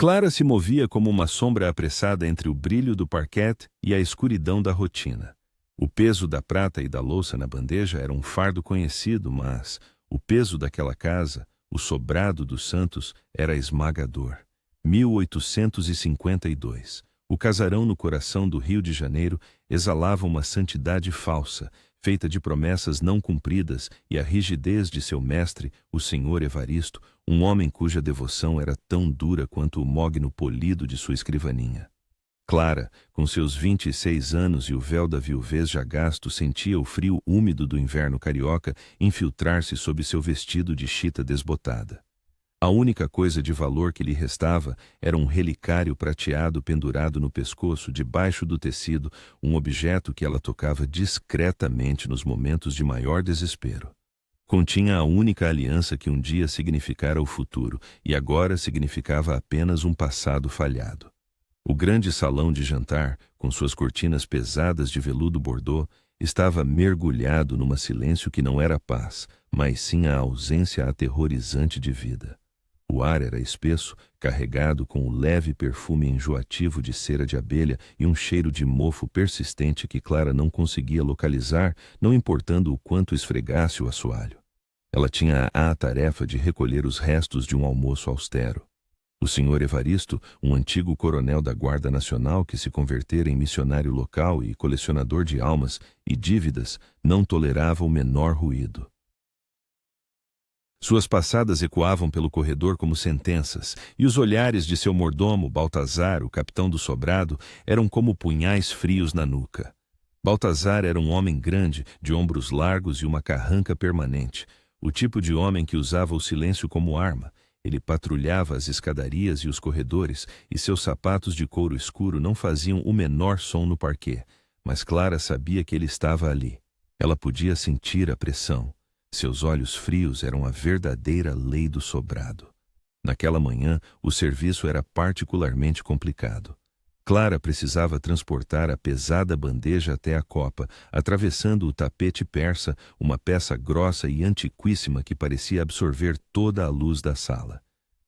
Clara se movia como uma sombra apressada entre o brilho do parquet e a escuridão da rotina. O peso da prata e da louça na bandeja era um fardo conhecido, mas o peso daquela casa, o sobrado dos Santos, era esmagador. 1852. O casarão no coração do Rio de Janeiro exalava uma santidade falsa, feita de promessas não cumpridas, e a rigidez de seu mestre, o senhor Evaristo, um homem cuja devoção era tão dura quanto o mogno polido de sua escrivaninha. Clara, com seus 26 anos e o véu da viuvez já gasto, sentia o frio úmido do inverno carioca infiltrar-se sob seu vestido de chita desbotada. A única coisa de valor que lhe restava era um relicário prateado pendurado no pescoço, debaixo do tecido, um objeto que ela tocava discretamente nos momentos de maior desespero. Continha a única aliança que um dia significara o futuro e agora significava apenas um passado falhado. O grande salão de jantar, com suas cortinas pesadas de veludo bordô, estava mergulhado numa silêncio que não era paz, mas sim a ausência aterrorizante de vida. O ar era espesso, carregado com o leve perfume enjoativo de cera de abelha e um cheiro de mofo persistente que Clara não conseguia localizar, não importando o quanto esfregasse o assoalho. Ela tinha a tarefa de recolher os restos de um almoço austero. O senhor Evaristo, um antigo coronel da Guarda Nacional que se convertera em missionário local e colecionador de almas e dívidas, não tolerava o menor ruído. Suas passadas ecoavam pelo corredor como sentenças, e os olhares de seu mordomo, Baltazar, o capitão do sobrado, eram como punhais frios na nuca. Baltazar era um homem grande, de ombros largos e uma carranca permanente, o tipo de homem que usava o silêncio como arma. Ele patrulhava as escadarias e os corredores, e seus sapatos de couro escuro não faziam o menor som no parquet, mas Clara sabia que ele estava ali. Ela podia sentir a pressão. Seus olhos frios eram a verdadeira lei do sobrado. Naquela manhã, o serviço era particularmente complicado. Clara precisava transportar a pesada bandeja até a copa, atravessando o tapete persa, uma peça grossa e antiquíssima que parecia absorver toda a luz da sala.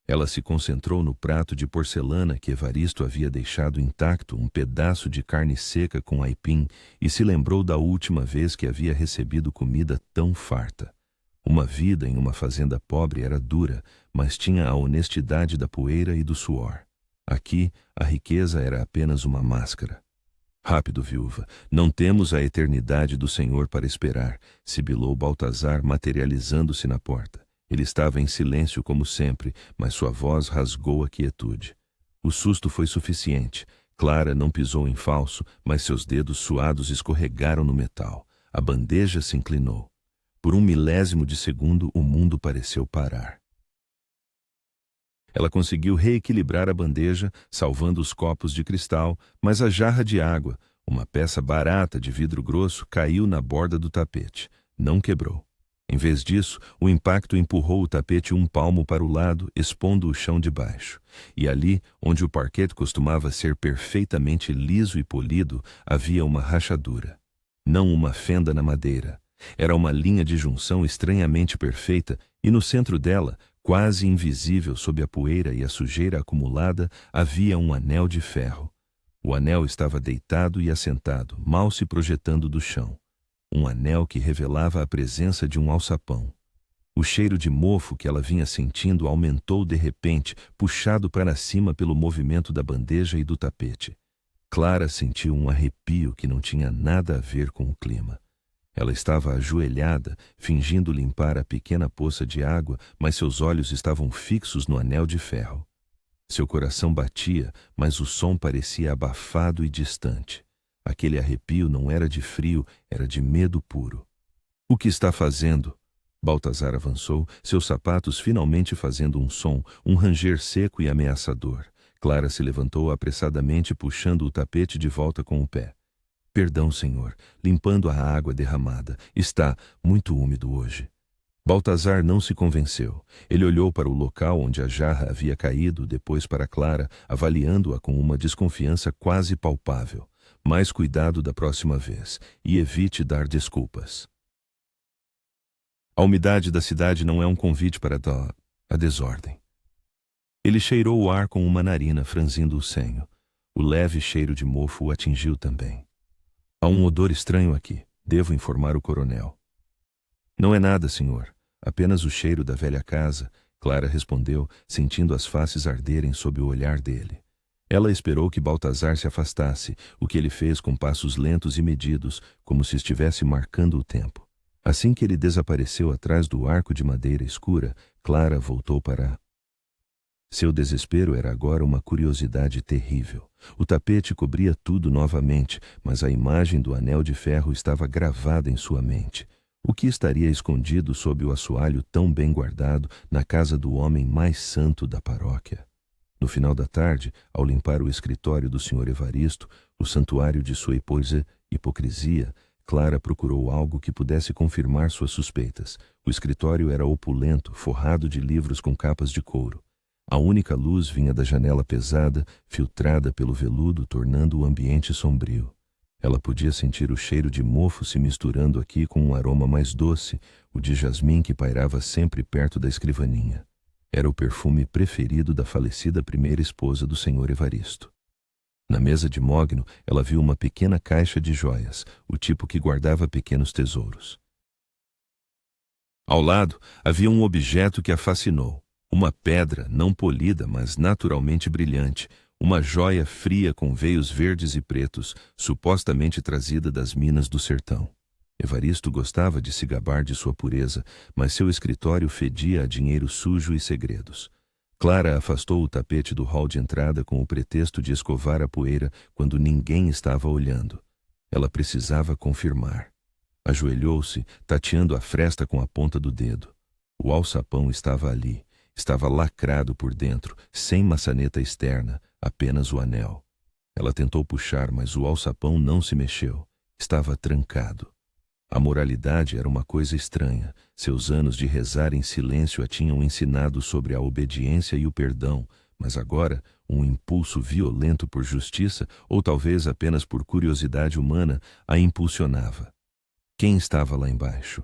Ela se concentrou no prato de porcelana que Evaristo havia deixado intacto, um pedaço de carne seca com aipim, e se lembrou da última vez que havia recebido comida tão farta. Uma vida em uma fazenda pobre era dura, mas tinha a honestidade da poeira e do suor. Aqui, a riqueza era apenas uma máscara. Rápido, viúva, não temos a eternidade do Senhor para esperar, sibilou Baltazar, materializando-se na porta. Ele estava em silêncio como sempre, mas sua voz rasgou a quietude. O susto foi suficiente. Clara não pisou em falso, mas seus dedos suados escorregaram no metal. A bandeja se inclinou. Por um milésimo de segundo, o mundo pareceu parar. Ela conseguiu reequilibrar a bandeja, salvando os copos de cristal, mas a jarra de água, uma peça barata de vidro grosso, caiu na borda do tapete. Não quebrou. Em vez disso, o impacto empurrou o tapete um palmo para o lado, expondo o chão de baixo. E ali, onde o parquet costumava ser perfeitamente liso e polido, havia uma rachadura. Não uma fenda na madeira. Era uma linha de junção estranhamente perfeita, e no centro dela, quase invisível sob a poeira e a sujeira acumulada, havia um anel de ferro. O anel estava deitado e assentado, mal se projetando do chão. Um anel que revelava a presença de um alçapão. O cheiro de mofo que ela vinha sentindo aumentou de repente, puxado para cima pelo movimento da bandeja e do tapete. Clara sentiu um arrepio que não tinha nada a ver com o clima. Ela estava ajoelhada, fingindo limpar a pequena poça de água, mas seus olhos estavam fixos no anel de ferro. Seu coração batia, mas o som parecia abafado e distante. Aquele arrepio não era de frio, era de medo puro. O que está fazendo? Baltazar avançou, seus sapatos finalmente fazendo um som, um ranger seco e ameaçador. Clara se levantou apressadamente, puxando o tapete de volta com o pé. Perdão, senhor, limpando a água derramada. Está muito úmido hoje. Baltazar não se convenceu. Ele olhou para o local onde a jarra havia caído, depois para Clara, avaliando-a com uma desconfiança quase palpável. Mais cuidado da próxima vez, e evite dar desculpas. A umidade da cidade não é um convite para a desordem. Ele cheirou o ar com uma narina, franzindo o senho. O leve cheiro de mofo o atingiu também. Há um odor estranho aqui. Devo informar o coronel. Não é nada, senhor. Apenas o cheiro da velha casa, Clara respondeu, sentindo as faces arderem sob o olhar dele. Ela esperou que Baltazar se afastasse, o que ele fez com passos lentos e medidos, como se estivesse marcando o tempo. Assim que ele desapareceu atrás do arco de madeira escura, Clara voltou para... Seu desespero era agora uma curiosidade terrível. O tapete cobria tudo novamente, mas a imagem do anel de ferro estava gravada em sua mente. O que estaria escondido sob o assoalho tão bem guardado na casa do homem mais santo da paróquia? No final da tarde, ao limpar o escritório do Sr. Evaristo, o santuário de sua hipocrisia, Clara procurou algo que pudesse confirmar suas suspeitas. O escritório era opulento, forrado de livros com capas de couro. A única luz vinha da janela pesada, filtrada pelo veludo, tornando o ambiente sombrio. Ela podia sentir o cheiro de mofo se misturando aqui com um aroma mais doce, o de jasmim que pairava sempre perto da escrivaninha. Era o perfume preferido da falecida primeira esposa do Sr. Evaristo. Na mesa de mogno, ela viu uma pequena caixa de joias, o tipo que guardava pequenos tesouros. Ao lado, havia um objeto que a fascinou. Uma pedra, não polida, mas naturalmente brilhante, uma joia fria com veios verdes e pretos, supostamente trazida das minas do sertão. Evaristo gostava de se gabar de sua pureza, mas seu escritório fedia a dinheiro sujo e segredos. Clara afastou o tapete do hall de entrada com o pretexto de escovar a poeira quando ninguém estava olhando. Ela precisava confirmar. Ajoelhou-se, tateando a fresta com a ponta do dedo. O alçapão estava ali. Estava lacrado por dentro, sem maçaneta externa, apenas o anel. Ela tentou puxar, mas o alçapão não se mexeu. Estava trancado. A moralidade era uma coisa estranha. Seus anos de rezar em silêncio a tinham ensinado sobre a obediência e o perdão, mas agora, um impulso violento por justiça, ou talvez apenas por curiosidade humana, a impulsionava. Quem estava lá embaixo?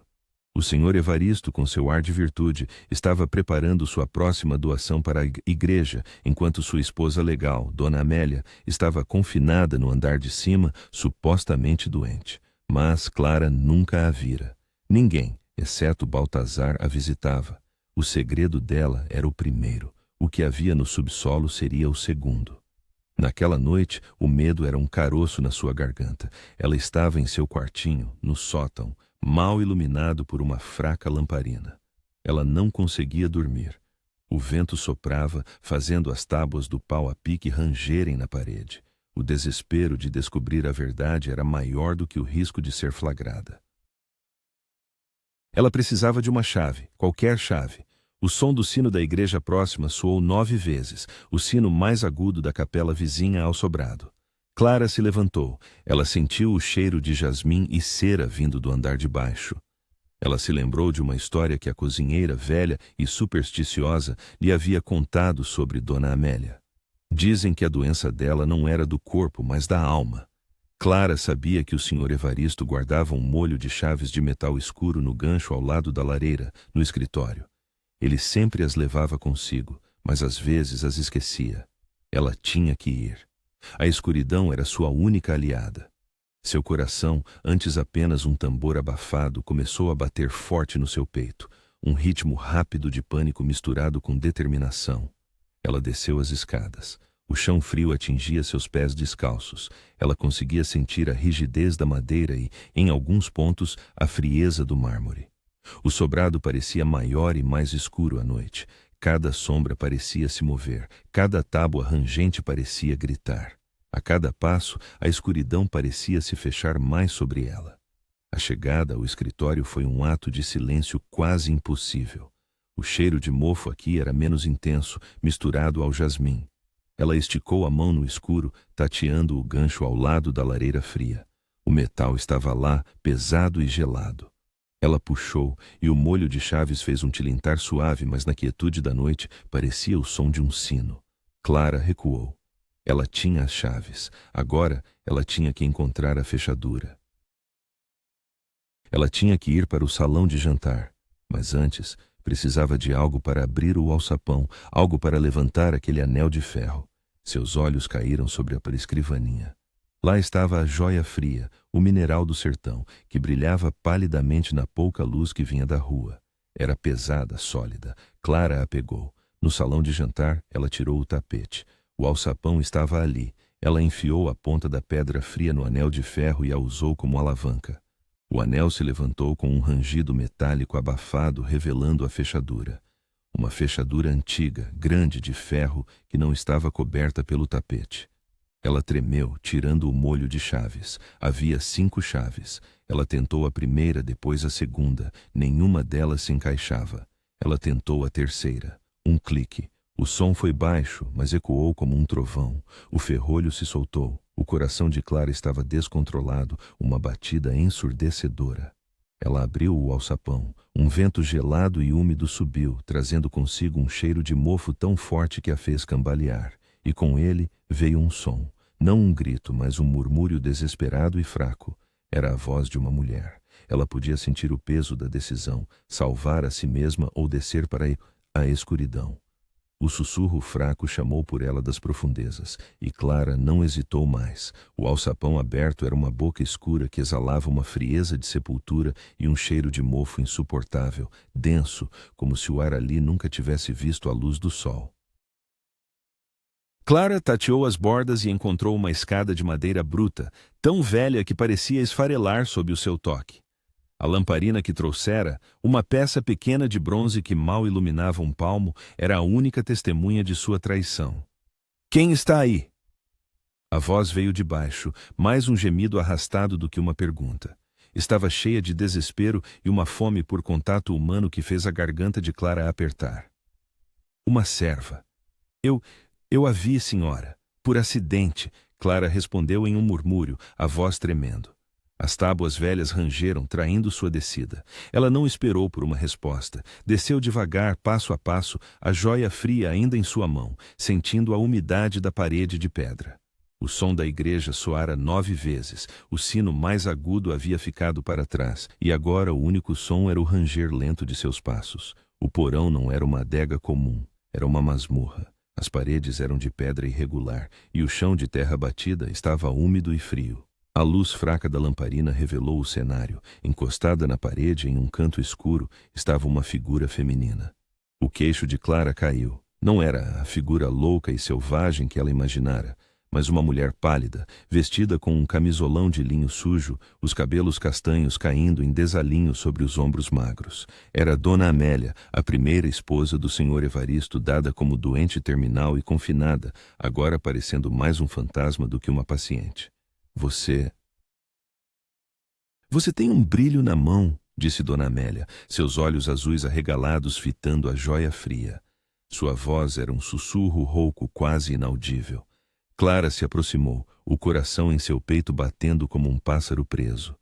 O Sr. Evaristo, com seu ar de virtude, estava preparando sua próxima doação para a igreja, enquanto sua esposa legal, Dona Amélia, estava confinada no andar de cima, supostamente doente. Mas Clara nunca a vira. Ninguém, exceto Baltazar, a visitava. O segredo dela era o primeiro. O que havia no subsolo seria o segundo. Naquela noite, o medo era um caroço na sua garganta. Ela estava em seu quartinho, no sótão, mal iluminado por uma fraca lamparina. Ela não conseguia dormir. O vento soprava, fazendo as tábuas do pau a pique rangerem na parede. O desespero de descobrir a verdade era maior do que o risco de ser flagrada. Ela precisava de uma chave, qualquer chave. O som do sino da igreja próxima soou 9 vezes, o sino mais agudo da capela vizinha ao sobrado. Clara se levantou. Ela sentiu o cheiro de jasmim e cera vindo do andar de baixo. Ela se lembrou de uma história que a cozinheira, velha e supersticiosa, lhe havia contado sobre Dona Amélia. Dizem que a doença dela não era do corpo, mas da alma. Clara sabia que o Sr. Evaristo guardava um molho de chaves de metal escuro no gancho ao lado da lareira, no escritório. Ele sempre as levava consigo, mas às vezes as esquecia. Ela tinha que ir. A escuridão era sua única aliada. Seu coração, antes apenas um tambor abafado, começou a bater forte no seu peito, um ritmo rápido de pânico misturado com determinação. Ela desceu as escadas. O chão frio atingia seus pés descalços. Ela conseguia sentir a rigidez da madeira e, em alguns pontos, a frieza do mármore. O sobrado parecia maior e mais escuro à noite. Cada sombra parecia se mover, cada tábua rangente parecia gritar. A cada passo, a escuridão parecia se fechar mais sobre ela. A chegada ao escritório foi um ato de silêncio quase impossível. O cheiro de mofo aqui era menos intenso, misturado ao jasmim. Ela esticou a mão no escuro, tateando o gancho ao lado da lareira fria. O metal estava lá, pesado e gelado. Ela puxou, e o molho de chaves fez um tilintar suave, mas na quietude da noite parecia o som de um sino. Clara recuou. Ela tinha as chaves. Agora ela tinha que encontrar a fechadura. Ela tinha que ir para o salão de jantar, mas antes Precisava de algo para abrir o alçapão, algo para levantar aquele anel de ferro. Seus olhos caíram sobre a escrivaninha. Lá estava a joia fria, o mineral do sertão, que brilhava palidamente na pouca luz que vinha da rua. Era pesada, sólida. Clara a pegou. No salão de jantar, ela tirou o tapete. O alçapão estava ali. Ela enfiou a ponta da pedra fria no anel de ferro e a usou como alavanca. O anel se levantou com um rangido metálico abafado, revelando a fechadura. Uma fechadura antiga, grande de ferro, que não estava coberta pelo tapete. Ela tremeu, tirando o molho de chaves. Havia 5 chaves. Ela tentou a primeira, depois a segunda. Nenhuma delas se encaixava. Ela tentou a terceira. Um clique. O som foi baixo, mas ecoou como um trovão. O ferrolho se soltou. O coração de Clara estava descontrolado, uma batida ensurdecedora. Ela abriu o alçapão. Um vento gelado e úmido subiu, trazendo consigo um cheiro de mofo tão forte que a fez cambalear. E com ele veio um som. Não um grito, mas um murmúrio desesperado e fraco. Era a voz de uma mulher. Ela podia sentir o peso da decisão, salvar a si mesma ou descer para a escuridão. O sussurro fraco chamou por ela das profundezas, e Clara não hesitou mais. O alçapão aberto era uma boca escura que exalava uma frieza de sepultura e um cheiro de mofo insuportável, denso, como se o ar ali nunca tivesse visto a luz do sol. Clara tateou as bordas e encontrou uma escada de madeira bruta, tão velha que parecia esfarelar sob o seu toque. A lamparina que trouxera, uma peça pequena de bronze que mal iluminava um palmo, era a única testemunha de sua traição. "Quem está aí?" A voz veio de baixo, mais um gemido arrastado do que uma pergunta. Estava cheia de desespero e uma fome por contato humano que fez a garganta de Clara apertar. "Uma serva. Eu a vi, senhora. Por acidente", Clara respondeu em um murmúrio, a voz tremendo. As tábuas velhas rangeram, traindo sua descida. Ela não esperou por uma resposta. Desceu devagar, passo a passo, a joia fria ainda em sua mão, sentindo a umidade da parede de pedra. O som da igreja soara 9 vezes. O sino mais agudo havia ficado para trás, e agora o único som era o ranger lento de seus passos. O porão não era uma adega comum, era uma masmorra. As paredes eram de pedra irregular, e o chão de terra batida estava úmido e frio. A luz fraca da lamparina revelou o cenário. Encostada na parede, em um canto escuro, estava uma figura feminina. O queixo de Clara caiu. Não era a figura louca e selvagem que ela imaginara, mas uma mulher pálida, vestida com um camisolão de linho sujo, os cabelos castanhos caindo em desalinho sobre os ombros magros. Era Dona Amélia, a primeira esposa do Sr. Evaristo, dada como doente terminal e confinada, agora parecendo mais um fantasma do que uma paciente. Você tem um brilho na mão", disse Dona Amélia, seus olhos azuis arregalados fitando a joia fria. Sua voz era um sussurro rouco quase inaudível. Clara se aproximou, o coração em seu peito batendo como um pássaro preso.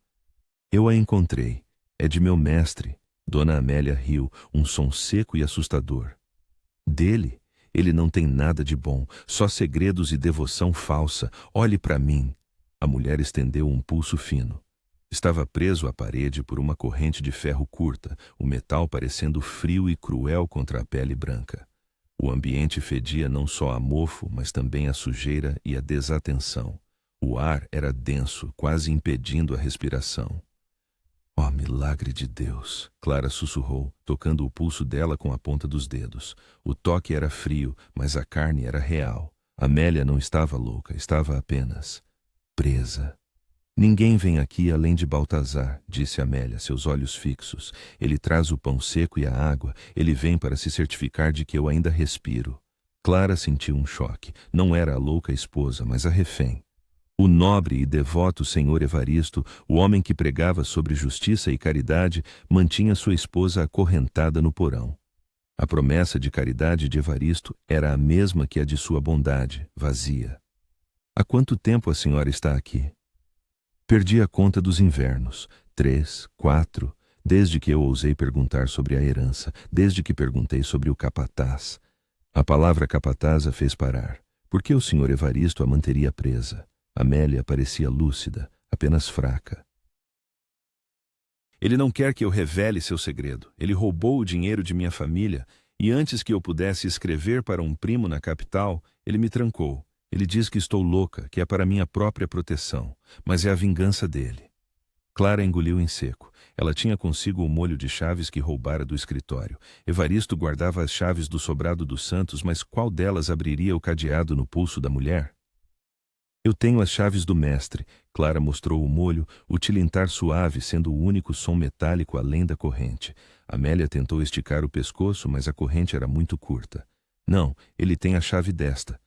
"Eu a encontrei. É de meu mestre." Dona Amélia riu, um som seco e assustador. "Dele? Ele não tem nada de bom, só segredos e devoção falsa. Olhe para mim." A mulher estendeu um pulso fino. Estava preso à parede por uma corrente de ferro curta, o metal parecendo frio e cruel contra a pele branca. O ambiente fedia não só a mofo, mas também a sujeira e a desatenção. O ar era denso, quase impedindo a respiração. "Oh, milagre de Deus!" Clara sussurrou, tocando o pulso dela com a ponta dos dedos. O toque era frio, mas a carne era real. Amélia não estava louca, estava apenas presa. "Ninguém vem aqui além de Baltazar", disse Amélia, seus olhos fixos. "Ele traz o pão seco e a água. Ele vem para se certificar de que eu ainda respiro." Clara sentiu um choque. Não era a louca esposa, mas a refém. O nobre e devoto Senhor Evaristo, o homem que pregava sobre justiça e caridade, mantinha sua esposa acorrentada no porão. A promessa de caridade de Evaristo era a mesma que a de sua bondade, vazia. "Há quanto tempo a senhora está aqui?" "Perdi a conta dos invernos. 3, 4, desde que eu ousei perguntar sobre a herança, desde que perguntei sobre o capataz." A palavra capataz a fez parar. Por que o Sr. Evaristo a manteria presa? Amélia parecia lúcida, apenas fraca. Ele não quer que eu revele seu segredo. Ele roubou o dinheiro de minha família e antes que eu pudesse escrever para um primo na capital, ele me trancou. Ele diz que estou louca, que é para minha própria proteção, mas é a vingança dele. Clara engoliu em seco. Ela tinha consigo o molho de chaves que roubara do escritório. Evaristo guardava as chaves do sobrado dos Santos, mas qual delas abriria o cadeado no pulso da mulher? Eu tenho as chaves do mestre. Clara mostrou o molho, o tilintar suave sendo o único som metálico além da corrente. Amélia tentou esticar o pescoço, mas a corrente era muito curta. Não, ele tem a chave desta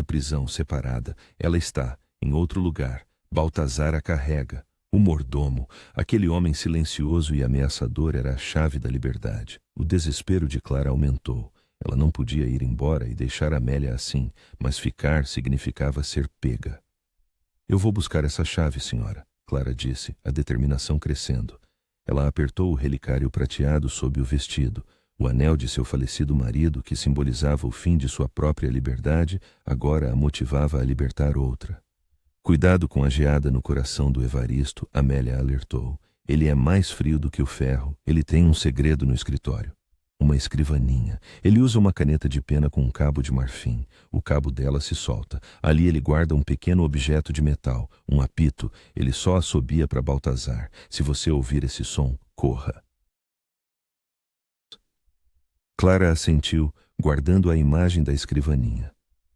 prisão separada. Ela está em outro lugar. Baltazar a carrega. O mordomo, aquele homem silencioso e ameaçador, era a chave da liberdade. O desespero de Clara aumentou. Ela não podia ir embora e deixar Amélia assim, mas ficar significava ser pega. Eu vou buscar essa chave, senhora, Clara disse, a determinação crescendo. Ela apertou o relicário prateado sob o vestido. O anel de seu falecido marido, que simbolizava o fim de sua própria liberdade, agora a motivava a libertar outra. Cuidado com a geada no coração do Evaristo, Amélia alertou. Ele é mais frio do que o ferro. Ele tem um segredo no escritório. Uma escrivaninha. Ele usa uma caneta de pena com um cabo de marfim. O cabo dela se solta. Ali ele guarda um pequeno objeto de metal, um apito. Ele só assobia para Baltazar. Se você ouvir esse som, corra. Clara assentiu, guardando a imagem da escrivaninha.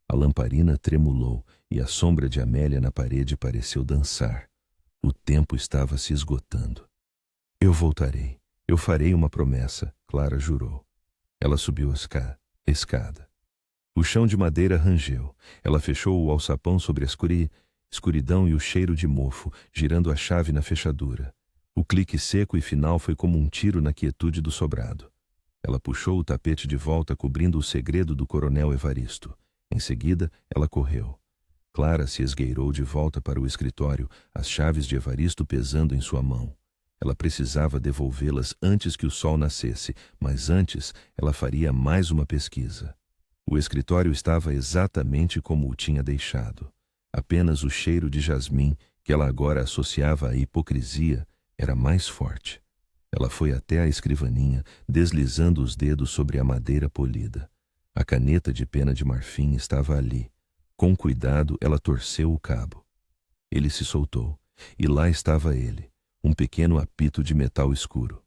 A lamparina tremulou e a sombra de Amélia na parede pareceu dançar. O tempo estava se esgotando. Eu voltarei. Eu farei uma promessa, Clara jurou. Ela subiu a escada. O chão de madeira rangeu. Ela fechou o alçapão sobre a escuridão e o cheiro de mofo, girando a chave na fechadura. O clique seco e final foi como um tiro na quietude do sobrado. Ela puxou o tapete de volta, cobrindo o segredo do coronel Evaristo. Em seguida, ela correu. Clara se esgueirou de volta para o escritório, as chaves de Evaristo pesando em sua mão. Ela precisava devolvê-las antes que o sol nascesse, mas antes ela faria mais uma pesquisa. O escritório estava exatamente como o tinha deixado. Apenas o cheiro de jasmim, que ela agora associava à hipocrisia, era mais forte. Ela foi até a escrivaninha, deslizando os dedos sobre a madeira polida. A caneta de pena de marfim estava ali. Com cuidado, ela torceu o cabo. Ele se soltou, e lá estava ele, um pequeno apito de metal escuro.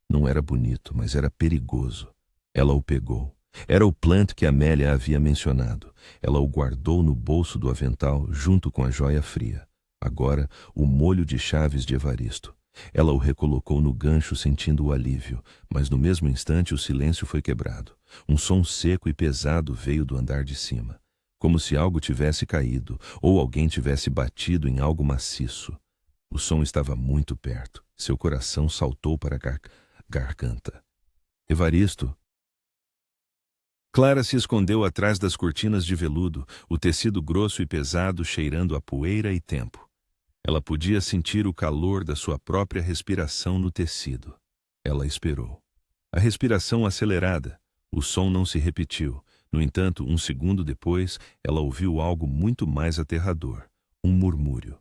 Não era bonito, mas era perigoso. Ela o pegou. Era o plant que Amélia havia mencionado. Ela o guardou no bolso do avental, junto com a joia fria. Agora, o molho de chaves de Evaristo. Ela o recolocou no gancho, sentindo o alívio, mas no mesmo instante o silêncio foi quebrado. Um som seco e pesado veio do andar de cima, como se algo tivesse caído ou alguém tivesse batido em algo maciço. O som estava muito perto. Seu coração saltou para a garganta. Evaristo! Clara se escondeu atrás das cortinas de veludo, o tecido grosso e pesado cheirando a poeira e tempo. Ela podia sentir o calor da sua própria respiração no tecido. Ela esperou. A respiração acelerada. O som não se repetiu. No entanto, um segundo depois, ela ouviu algo muito mais aterrador. Um murmúrio.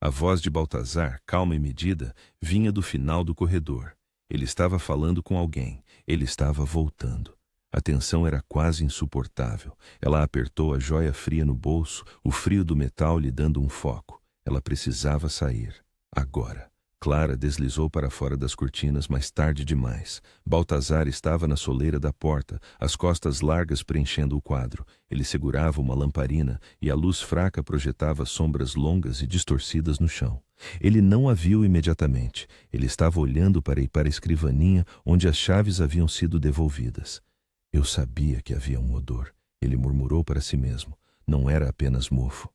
A voz de Baltazar, calma e medida, vinha do final do corredor. Ele estava falando com alguém. Ele estava voltando. A tensão era quase insuportável. Ela apertou a joia fria no bolso, o frio do metal lhe dando um foco. Ela precisava sair. Agora. Clara deslizou para fora das cortinas, mas tarde demais. Baltazar estava na soleira da porta, as costas largas preenchendo o quadro. Ele segurava uma lamparina e a luz fraca projetava sombras longas e distorcidas no chão. Ele não a viu imediatamente. Ele estava olhando para a escrivaninha onde as chaves haviam sido devolvidas. Eu sabia que havia um odor. Ele murmurou para si mesmo. Não era apenas mofo.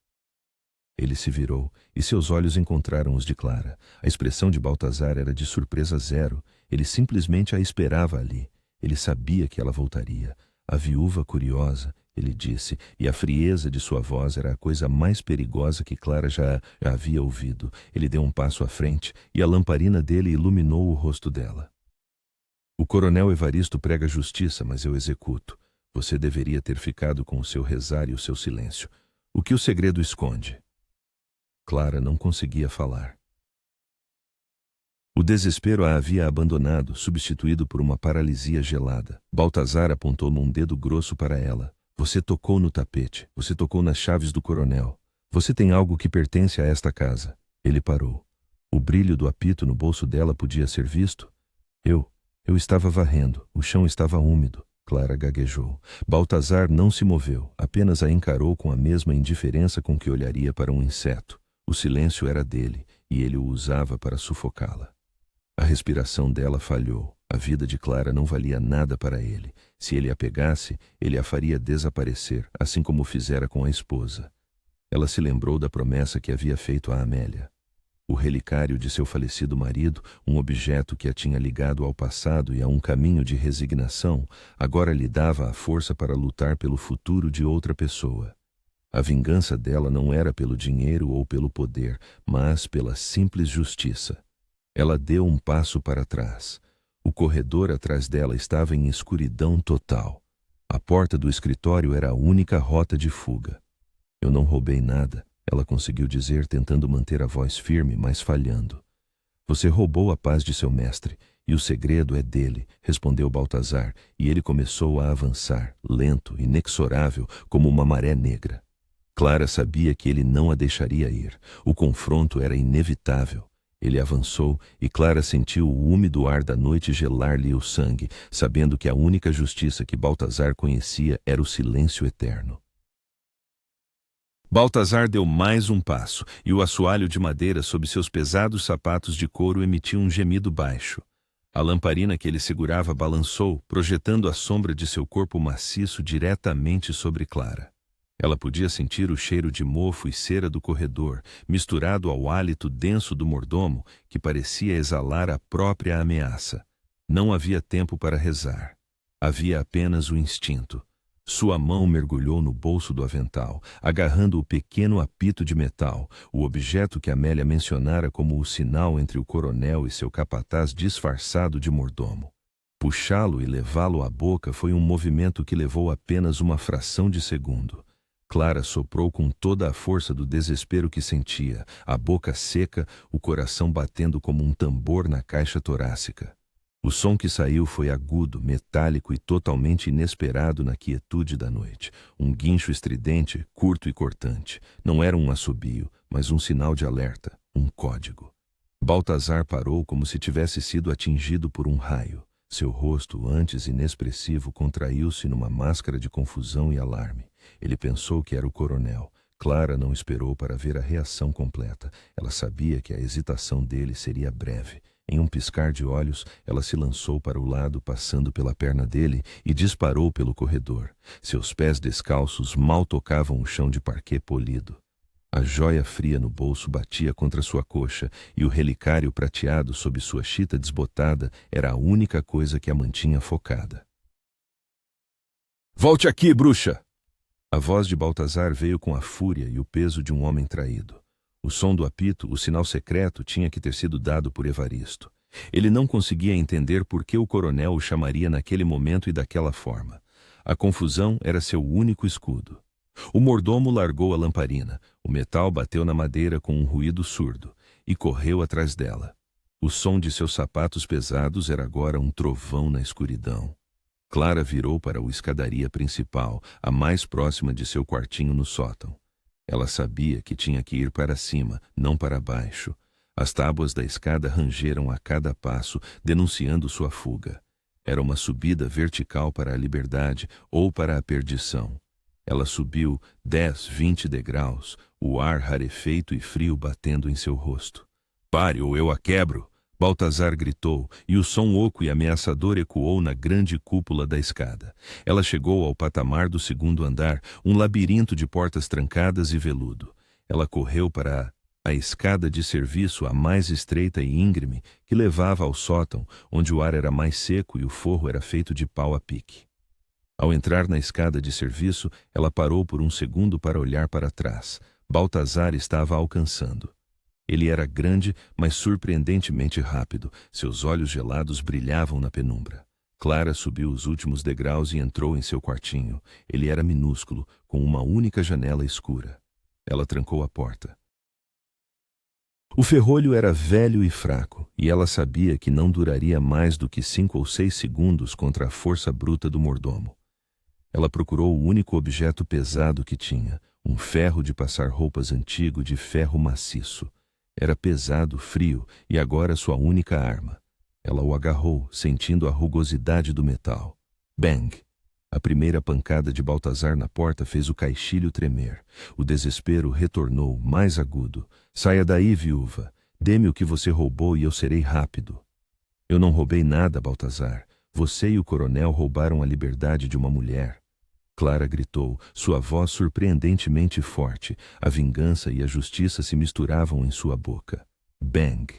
Ele se virou e seus olhos encontraram os de Clara. A expressão de Baltazar era de surpresa zero. Ele simplesmente a esperava ali. Ele sabia que ela voltaria. A viúva curiosa, ele disse, e a frieza de sua voz era a coisa mais perigosa que Clara já havia ouvido. Ele deu um passo à frente e a lamparina dele iluminou o rosto dela. O coronel Evaristo prega justiça, mas eu executo. Você deveria ter ficado com o seu rezar e o seu silêncio. O que o segredo esconde? Clara não conseguia falar. O desespero a havia abandonado, substituído por uma paralisia gelada. Baltazar apontou num dedo grosso para ela. Você tocou no tapete. Você tocou nas chaves do coronel. Você tem algo que pertence a esta casa. Ele parou. O brilho do apito no bolso dela podia ser visto. Eu estava varrendo. O chão estava úmido. Clara gaguejou. Baltazar não se moveu, apenas a encarou com a mesma indiferença com que olharia para um inseto. O silêncio era dele, e ele o usava para sufocá-la. A respiração dela falhou. A vida de Clara não valia nada para ele. Se ele a pegasse, ele a faria desaparecer, assim como fizera com a esposa. Ela se lembrou da promessa que havia feito a Amélia. O relicário de seu falecido marido, um objeto que a tinha ligado ao passado e a um caminho de resignação, agora lhe dava a força para lutar pelo futuro de outra pessoa. A vingança dela não era pelo dinheiro ou pelo poder, mas pela simples justiça. Ela deu um passo para trás. O corredor atrás dela estava em escuridão total. A porta do escritório era a única rota de fuga. Eu não roubei nada, ela conseguiu dizer, tentando manter a voz firme, mas falhando. Você roubou a paz de seu mestre, e o segredo é dele, respondeu Baltazar, e ele começou a avançar, lento, inexorável, como uma maré negra. Clara sabia que ele não a deixaria ir. O confronto era inevitável. Ele avançou e Clara sentiu o úmido ar da noite gelar-lhe o sangue, sabendo que a única justiça que Baltazar conhecia era o silêncio eterno. Baltazar deu mais um passo, e o assoalho de madeira sob seus pesados sapatos de couro emitiu um gemido baixo. A lamparina que ele segurava balançou, projetando a sombra de seu corpo maciço diretamente sobre Clara. Ela podia sentir o cheiro de mofo e cera do corredor, misturado ao hálito denso do mordomo, que parecia exalar a própria ameaça. Não havia tempo para rezar. Havia apenas o instinto. Sua mão mergulhou no bolso do avental, agarrando o pequeno apito de metal, o objeto que Amélia mencionara como o sinal entre o coronel e seu capataz disfarçado de mordomo. Puxá-lo e levá-lo à boca foi um movimento que levou apenas uma fração de segundo. Clara soprou com toda a força do desespero que sentia, a boca seca, o coração batendo como um tambor na caixa torácica. O som que saiu foi agudo, metálico e totalmente inesperado na quietude da noite. Um guincho estridente, curto e cortante. Não era um assobio, mas um sinal de alerta, um código. Baltazar parou como se tivesse sido atingido por um raio. Seu rosto, antes inexpressivo, contraiu-se numa máscara de confusão e alarme. Ele pensou que era o coronel. Clara não esperou para ver a reação completa. Ela sabia que a hesitação dele seria breve. Em um piscar de olhos, ela se lançou para o lado, passando pela perna dele, e disparou pelo corredor. Seus pés descalços mal tocavam o chão de parquet polido. A joia fria no bolso batia contra sua coxa, e o relicário prateado sob sua chita desbotada era a única coisa que a mantinha focada. "Volte aqui, bruxa!" A voz de Baltazar veio com a fúria e o peso de um homem traído. O som do apito, o sinal secreto, tinha que ter sido dado por Evaristo. Ele não conseguia entender por que o coronel o chamaria naquele momento e daquela forma. A confusão era seu único escudo. O mordomo largou a lamparina. O metal bateu na madeira com um ruído surdo e correu atrás dela. O som de seus sapatos pesados era agora um trovão na escuridão. Clara virou para a escadaria principal, a mais próxima de seu quartinho no sótão. Ela sabia que tinha que ir para cima, não para baixo. As tábuas da escada rangeram a cada passo, denunciando sua fuga. Era uma subida vertical para a liberdade ou para a perdição. Ela subiu 10, 20 degraus, o ar rarefeito e frio batendo em seu rosto. "Pare ou eu a quebro!" Baltazar gritou, e o som oco e ameaçador ecoou na grande cúpula da escada. Ela chegou ao patamar do segundo andar, um labirinto de portas trancadas e veludo. Ela correu para a escada de serviço, a mais estreita e íngreme, que levava ao sótão, onde o ar era mais seco e o forro era feito de pau a pique. Ao entrar na escada de serviço, ela parou por um segundo para olhar para trás. Baltazar estava a alcançando. Ele era grande, mas surpreendentemente rápido. Seus olhos gelados brilhavam na penumbra. Clara subiu os últimos degraus e entrou em seu quartinho. Ele era minúsculo, com uma única janela escura. Ela trancou a porta. O ferrolho era velho e fraco, e ela sabia que não duraria mais do que 5 ou 6 segundos contra a força bruta do mordomo. Ela procurou o único objeto pesado que tinha, um ferro de passar roupas antigo de ferro maciço. Era pesado, frio, e agora sua única arma. Ela o agarrou, sentindo a rugosidade do metal. Bang! A primeira pancada de Baltazar na porta fez o caixilho tremer. O desespero retornou, mais agudo. Saia daí, viúva. Dê-me o que você roubou e eu serei rápido. Eu não roubei nada, Baltazar. Você e o coronel roubaram a liberdade de uma mulher. Clara gritou, sua voz surpreendentemente forte. A vingança e a justiça se misturavam em sua boca. Bang!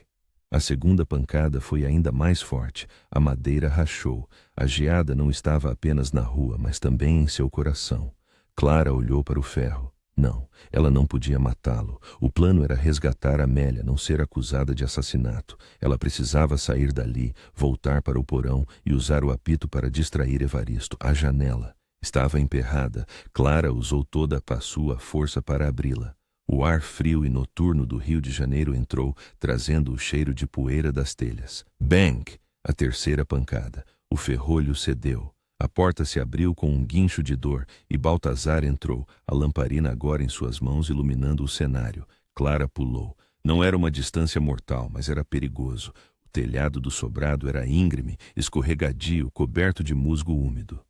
A segunda pancada foi ainda mais forte. A madeira rachou. A geada não estava apenas na rua, mas também em seu coração. Clara olhou para o ferro. Não, ela não podia matá-lo. O plano era resgatar Amélia, não ser acusada de assassinato. Ela precisava sair dali, voltar para o porão e usar o apito para distrair Evaristo. A janela estava emperrada. Clara usou toda a sua força para abri-la. O ar frio e noturno do Rio de Janeiro entrou, trazendo o cheiro de poeira das telhas. Bang! A terceira pancada. O ferrolho cedeu. A porta se abriu com um guincho de dor e Baltazar entrou, a lamparina agora em suas mãos iluminando o cenário. Clara pulou. Não era uma distância mortal, mas era perigoso. O telhado do sobrado era íngreme, escorregadio, coberto de musgo úmido.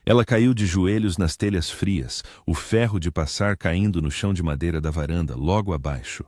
Ela caiu de joelhos nas telhas frias, o ferro de passar caindo no chão de madeira da varanda, logo abaixo.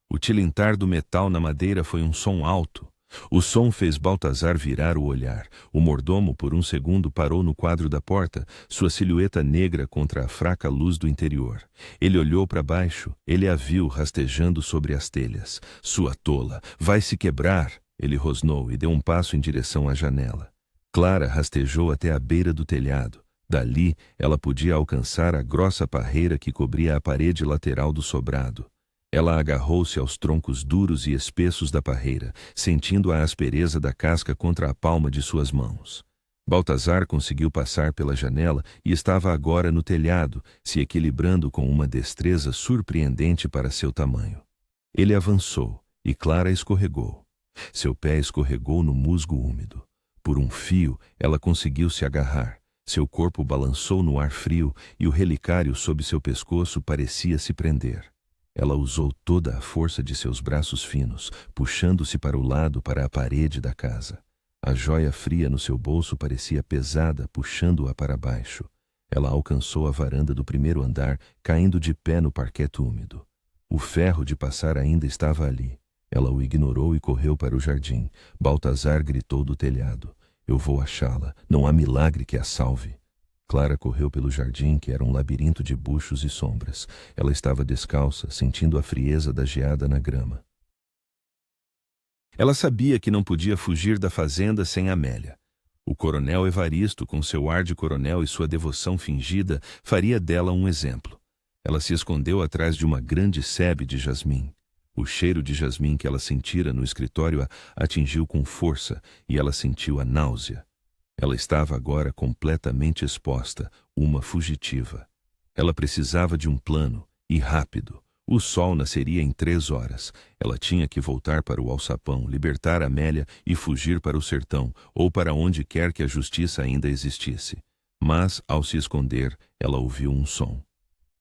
O tilintar do metal na madeira foi um som alto. O som fez Baltazar virar o olhar. O mordomo, por um segundo, parou no quadro da porta, sua silhueta negra contra a fraca luz do interior. Ele olhou para baixo, ele a viu rastejando sobre as telhas. Sua tola, vai se quebrar! Ele rosnou e deu um passo em direção à janela. Clara rastejou até a beira do telhado. Dali, ela podia alcançar a grossa parreira que cobria a parede lateral do sobrado. Ela agarrou-se aos troncos duros e espessos da parreira, sentindo a aspereza da casca contra a palma de suas mãos. Baltazar conseguiu passar pela janela e estava agora no telhado, se equilibrando com uma destreza surpreendente para seu tamanho. Ele avançou, e Clara escorregou. Seu pé escorregou no musgo úmido. Por um fio, ela conseguiu se agarrar. Seu corpo balançou no ar frio e o relicário sob seu pescoço parecia se prender. Ela usou toda a força de seus braços finos, puxando-se para o lado para a parede da casa. A joia fria no seu bolso parecia pesada, puxando-a para baixo. Ela alcançou a varanda do primeiro andar, caindo de pé no parquete úmido. O ferro de passar ainda estava ali. Ela o ignorou e correu para o jardim. Baltazar gritou do telhado. Eu vou achá-la. Não há milagre que a salve. Clara correu pelo jardim, que era um labirinto de buchos e sombras. Ela estava descalça, sentindo a frieza da geada na grama. Ela sabia que não podia fugir da fazenda sem Amélia. O coronel Evaristo, com seu ar de coronel e sua devoção fingida, faria dela um exemplo. Ela se escondeu atrás de uma grande sebe de jasmim. O cheiro de jasmim que ela sentira no escritório a atingiu com força e ela sentiu a náusea. Ela estava agora completamente exposta, uma fugitiva. Ela precisava de um plano, e rápido. O sol nasceria em 3 horas. Ela tinha que voltar para o alçapão, libertar Amélia e fugir para o sertão, ou para onde quer que a justiça ainda existisse. Mas, ao se esconder, ela ouviu um som.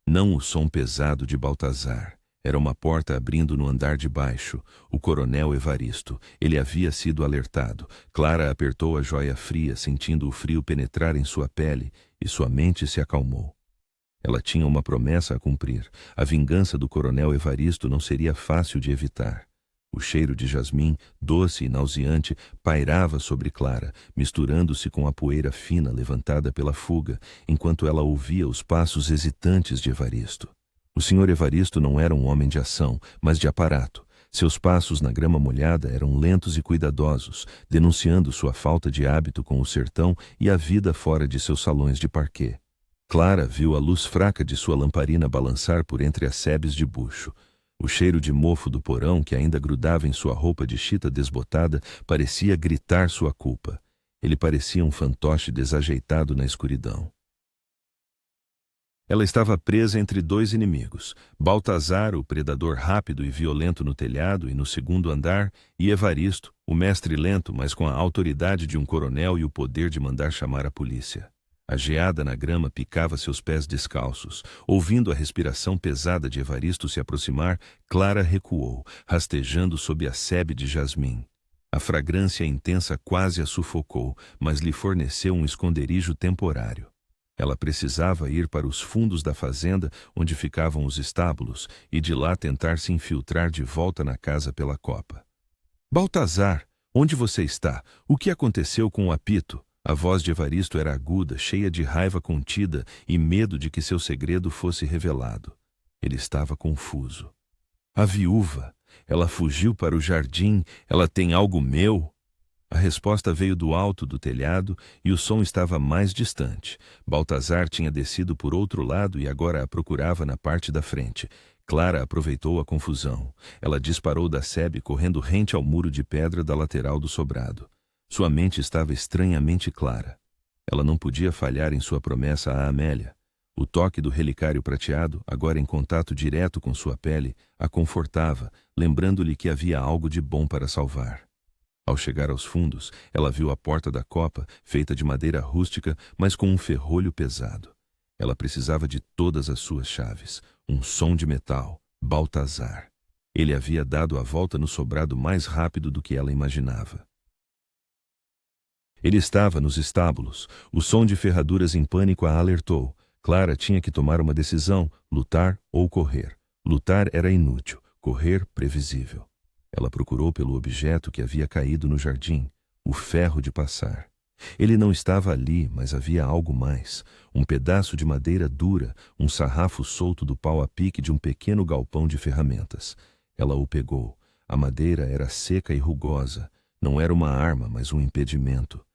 Não o som pesado de Baltazar. Era uma porta abrindo no andar de baixo. O coronel Evaristo. Ele havia sido alertado. Clara apertou a joia fria, sentindo o frio penetrar em sua pele, e sua mente se acalmou. Ela tinha uma promessa a cumprir. A vingança do coronel Evaristo não seria fácil de evitar. O cheiro de jasmim, doce e nauseante, pairava sobre Clara, misturando-se com a poeira fina levantada pela fuga, enquanto ela ouvia os passos hesitantes de Evaristo. O senhor Evaristo não era um homem de ação, mas de aparato. Seus passos na grama molhada eram lentos e cuidadosos, denunciando sua falta de hábito com o sertão e a vida fora de seus salões de parquet. Clara viu a luz fraca de sua lamparina balançar por entre as sebes de bucho. O cheiro de mofo do porão, que ainda grudava em sua roupa de chita desbotada, parecia gritar sua culpa. Ele parecia um fantoche desajeitado na escuridão. Ela estava presa entre dois inimigos: Baltazar, o predador rápido e violento no telhado e no segundo andar, e Evaristo, o mestre lento, mas com a autoridade de um coronel e o poder de mandar chamar a polícia. A geada na grama picava seus pés descalços. Ouvindo a respiração pesada de Evaristo se aproximar, Clara recuou, rastejando sob a sebe de jasmim. A fragrância intensa quase a sufocou, mas lhe forneceu um esconderijo temporário. Ela precisava ir para os fundos da fazenda onde ficavam os estábulos e de lá tentar se infiltrar de volta na casa pela copa. Baltazar, onde você está? O que aconteceu com o apito? A voz de Evaristo era aguda, cheia de raiva contida e medo de que seu segredo fosse revelado. Ele estava confuso. A viúva, ela fugiu para o jardim, ela tem algo meu? A resposta veio do alto do telhado e o som estava mais distante. Baltazar tinha descido por outro lado e agora a procurava na parte da frente. Clara aproveitou a confusão. Ela disparou da sebe correndo rente ao muro de pedra da lateral do sobrado. Sua mente estava estranhamente clara. Ela não podia falhar em sua promessa a Amélia. O toque do relicário prateado, agora em contato direto com sua pele, a confortava, lembrando-lhe que havia algo de bom para salvar. Ao chegar aos fundos, ela viu a porta da copa, feita de madeira rústica, mas com um ferrolho pesado. Ela precisava de todas as suas chaves. Um som de metal. Baltazar. Ele havia dado a volta no sobrado mais rápido do que ela imaginava. Ele estava nos estábulos. O som de ferraduras em pânico a alertou. Clara tinha que tomar uma decisão, lutar ou correr. Lutar era inútil, correr previsível. Ela procurou pelo objeto que havia caído no jardim, o ferro de passar. Ele não estava ali, mas havia algo mais. Um pedaço de madeira dura, um sarrafo solto do pau a pique de um pequeno galpão de ferramentas. Ela o pegou. A madeira era seca e rugosa. Não era uma arma, mas um impedimento.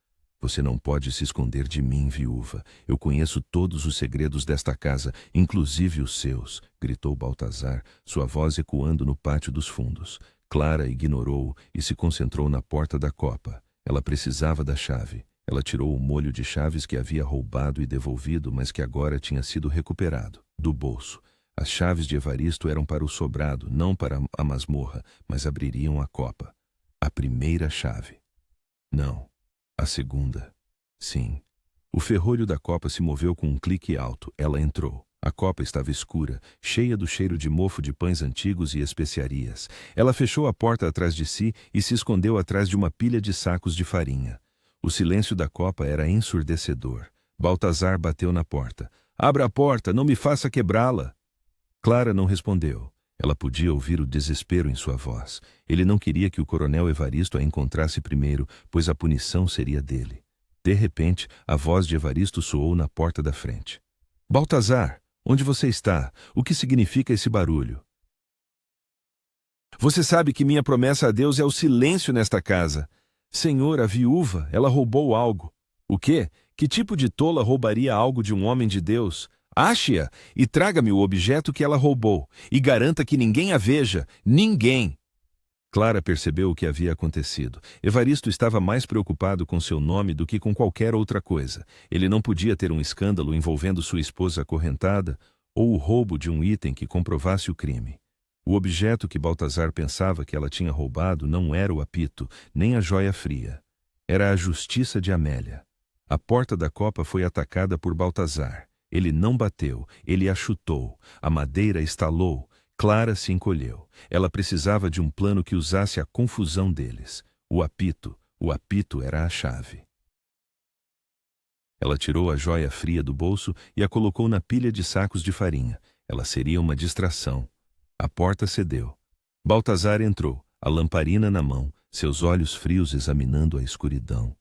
Você não pode se esconder de mim, viúva. Eu conheço todos os segredos desta casa, inclusive os seus, gritou Baltazar, sua voz ecoando no pátio dos fundos. Clara ignorou-o e se concentrou na porta da copa. Ela precisava da chave. Ela tirou o molho de chaves que havia roubado e devolvido, mas que agora tinha sido recuperado, do bolso. As chaves de Evaristo eram para o sobrado, não para a masmorra, mas abririam a copa. A primeira chave. Não. A segunda. Sim. O ferrolho da copa se moveu com um clique alto. Ela entrou. A copa estava escura, cheia do cheiro de mofo de pães antigos e especiarias. Ela fechou a porta atrás de si e se escondeu atrás de uma pilha de sacos de farinha. O silêncio da copa era ensurdecedor. Baltazar bateu na porta. Abra a porta, não me faça quebrá-la. Clara não respondeu. Ela podia ouvir o desespero em sua voz. Ele não queria que o coronel Evaristo a encontrasse primeiro, pois a punição seria dele. De repente, a voz de Evaristo soou na porta da frente. Baltazar! Onde você está? O que significa esse barulho? Você sabe que minha promessa a Deus é o silêncio nesta casa. Senhor, a viúva, ela roubou algo. O quê? Que tipo de tola roubaria algo de um homem de Deus? Ache-a e traga-me o objeto que ela roubou, e garanta que ninguém a veja, ninguém. Clara percebeu o que havia acontecido. Evaristo estava mais preocupado com seu nome do que com qualquer outra coisa. Ele não podia ter um escândalo envolvendo sua esposa acorrentada ou o roubo de um item que comprovasse o crime. O objeto que Baltazar pensava que ela tinha roubado não era o apito, nem a joia fria. Era a justiça de Amélia. A porta da copa foi atacada por Baltazar. Ele não bateu, ele a chutou. A madeira estalou. Clara se encolheu. Ela precisava de um plano que usasse a confusão deles. O apito era a chave. Ela tirou a joia fria do bolso e a colocou na pilha de sacos de farinha. Ela seria uma distração. A porta cedeu. Baltazar entrou, a lamparina na mão, seus olhos frios examinando a escuridão.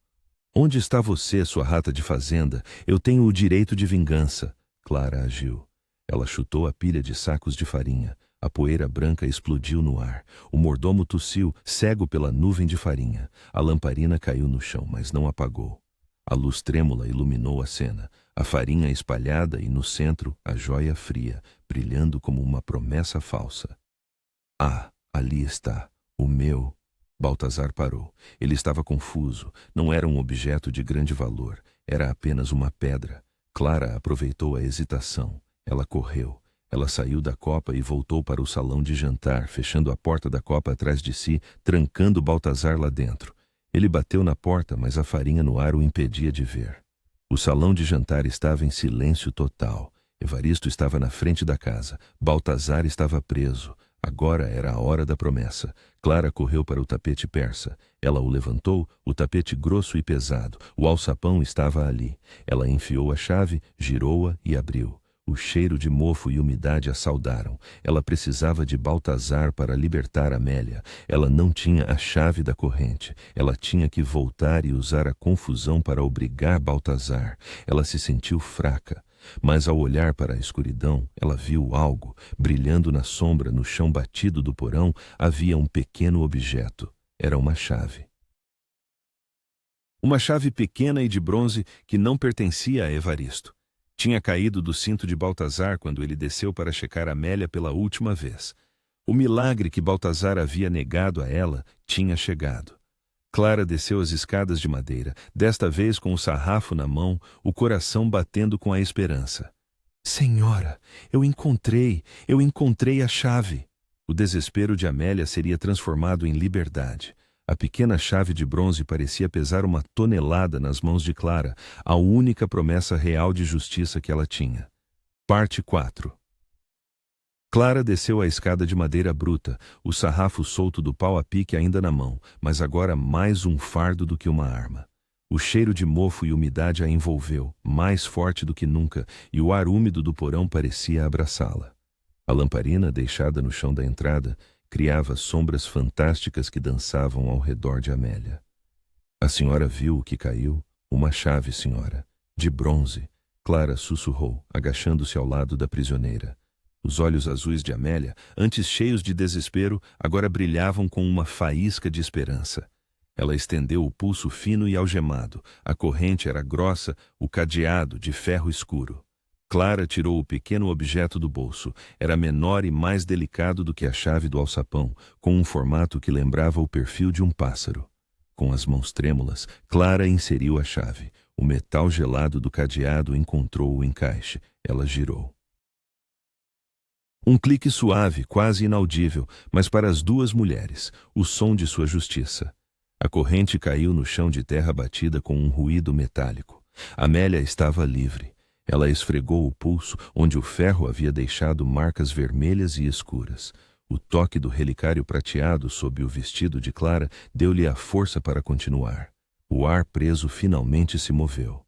Onde está você, sua rata de fazenda? Eu tenho o direito de vingança. Clara agiu. Ela chutou a pilha de sacos de farinha. A poeira branca explodiu no ar. O mordomo tossiu, cego pela nuvem de farinha. A lamparina caiu no chão, mas não apagou. A luz trêmula iluminou a cena. A farinha espalhada e, no centro, a joia fria, brilhando como uma promessa falsa. Ah, ali está, o meu. Baltazar parou. Ele estava confuso. Não era um objeto de grande valor. Era apenas uma pedra. Clara aproveitou a hesitação. Ela correu. Ela saiu da copa e voltou para o salão de jantar, fechando a porta da copa atrás de si, trancando Baltazar lá dentro. Ele bateu na porta, mas a farinha no ar o impedia de ver. O salão de jantar estava em silêncio total. Evaristo estava na frente da casa. Baltazar estava preso. Agora era a hora da promessa. Clara correu para o tapete persa. Ela o levantou, o tapete grosso e pesado. O alçapão estava ali. Ela enfiou a chave, girou-a e abriu. O cheiro de mofo e umidade a saudaram. Ela precisava de Baltazar para libertar Amélia. Ela não tinha a chave da corrente. Ela tinha que voltar e usar a confusão para obrigar Baltazar. Ela se sentiu fraca. Mas ao olhar para a escuridão, ela viu algo. Brilhando na sombra, no chão batido do porão, havia um pequeno objeto. Era uma chave. Uma chave pequena e de bronze que não pertencia a Evaristo. Tinha caído do cinto de Baltazar quando ele desceu para checar Amélia pela última vez. O milagre que Baltazar havia negado a ela tinha chegado. Clara desceu as escadas de madeira, desta vez com o sarrafo na mão, o coração batendo com a esperança. Senhora, eu encontrei a chave. O desespero de Amélia seria transformado em liberdade. A pequena chave de bronze parecia pesar 1 tonelada nas mãos de Clara, a única promessa real de justiça que ela tinha. Parte 4. Clara desceu a escada de madeira bruta, o sarrafo solto do pau a pique ainda na mão, mas agora mais um fardo do que uma arma. O cheiro de mofo e umidade a envolveu, mais forte do que nunca, e o ar úmido do porão parecia abraçá-la. A lamparina, deixada no chão da entrada, criava sombras fantásticas que dançavam ao redor de Amélia. A senhora viu o que caiu? Uma chave, senhora. De bronze. Clara sussurrou, agachando-se ao lado da prisioneira. Os olhos azuis de Amélia, antes cheios de desespero, agora brilhavam com uma faísca de esperança. Ela estendeu o pulso fino e algemado. A corrente era grossa, o cadeado de ferro escuro. Clara tirou o pequeno objeto do bolso. Era menor e mais delicado do que a chave do alçapão, com um formato que lembrava o perfil de um pássaro. Com as mãos trêmulas, Clara inseriu a chave. O metal gelado do cadeado encontrou o encaixe. Ela girou. Um clique suave, quase inaudível, mas para as duas mulheres, o som de sua justiça. A corrente caiu no chão de terra batida com um ruído metálico. Amélia estava livre. Ela esfregou o pulso, onde o ferro havia deixado marcas vermelhas e escuras. O toque do relicário prateado sob o vestido de Clara deu-lhe a força para continuar. O ar preso finalmente se moveu.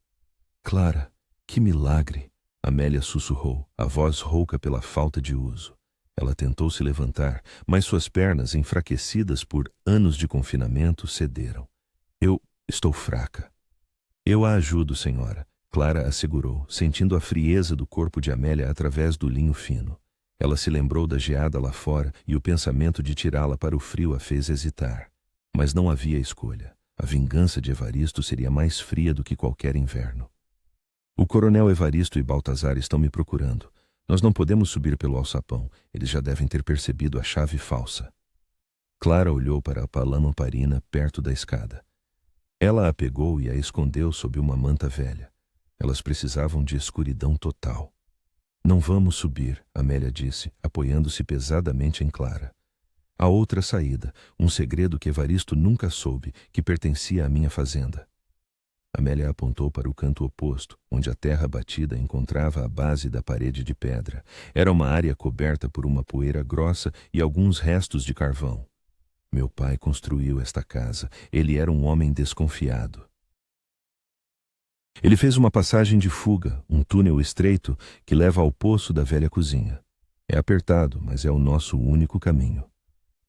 Clara, que milagre! Amélia sussurrou, a voz rouca pela falta de uso. Ela tentou se levantar, mas suas pernas, enfraquecidas por anos de confinamento, cederam. Eu estou fraca. Eu a ajudo, senhora. Clara assegurou, sentindo a frieza do corpo de Amélia através do linho fino. Ela se lembrou da geada lá fora e o pensamento de tirá-la para o frio a fez hesitar. Mas não havia escolha. A vingança de Evaristo seria mais fria do que qualquer inverno. O coronel Evaristo e Baltazar estão me procurando. Nós não podemos subir pelo alçapão. Eles já devem ter percebido a chave falsa. Clara olhou para a lamparina perto da escada. Ela a pegou e a escondeu sob uma manta velha. Elas precisavam de escuridão total. Não vamos subir, Amélia disse, apoiando-se pesadamente em Clara. Há outra saída, um segredo que Evaristo nunca soube, que pertencia à minha fazenda. Amélia apontou para o canto oposto, onde a terra batida encontrava a base da parede de pedra. Era uma área coberta por uma poeira grossa e alguns restos de carvão. Meu pai construiu esta casa. Ele era um homem desconfiado. Ele fez uma passagem de fuga, um túnel estreito que leva ao poço da velha cozinha. É apertado, mas é o nosso único caminho.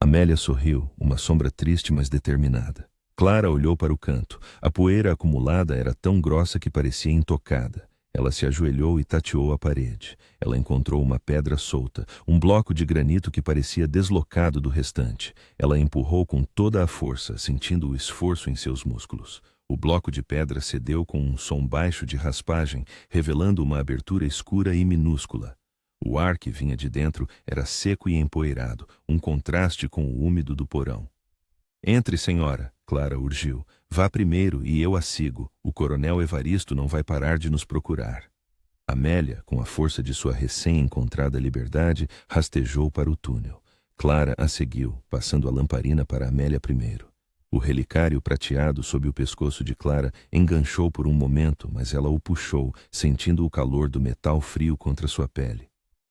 Amélia sorriu, uma sombra triste, mas determinada. Clara olhou para o canto. A poeira acumulada era tão grossa que parecia intocada. Ela se ajoelhou e tateou a parede. Ela encontrou uma pedra solta, um bloco de granito que parecia deslocado do restante. Ela empurrou com toda a força, sentindo o esforço em seus músculos. O bloco de pedra cedeu com um som baixo de raspagem, revelando uma abertura escura e minúscula. O ar que vinha de dentro era seco e empoeirado, um contraste com o úmido do porão. Entre, senhora, Clara urgiu. Vá primeiro e eu a sigo. O coronel Evaristo não vai parar de nos procurar. Amélia, com a força de sua recém-encontrada liberdade, rastejou para o túnel. Clara a seguiu, passando a lamparina para Amélia primeiro. O relicário prateado sob o pescoço de Clara enganchou por um momento, mas ela o puxou, sentindo o calor do metal frio contra sua pele.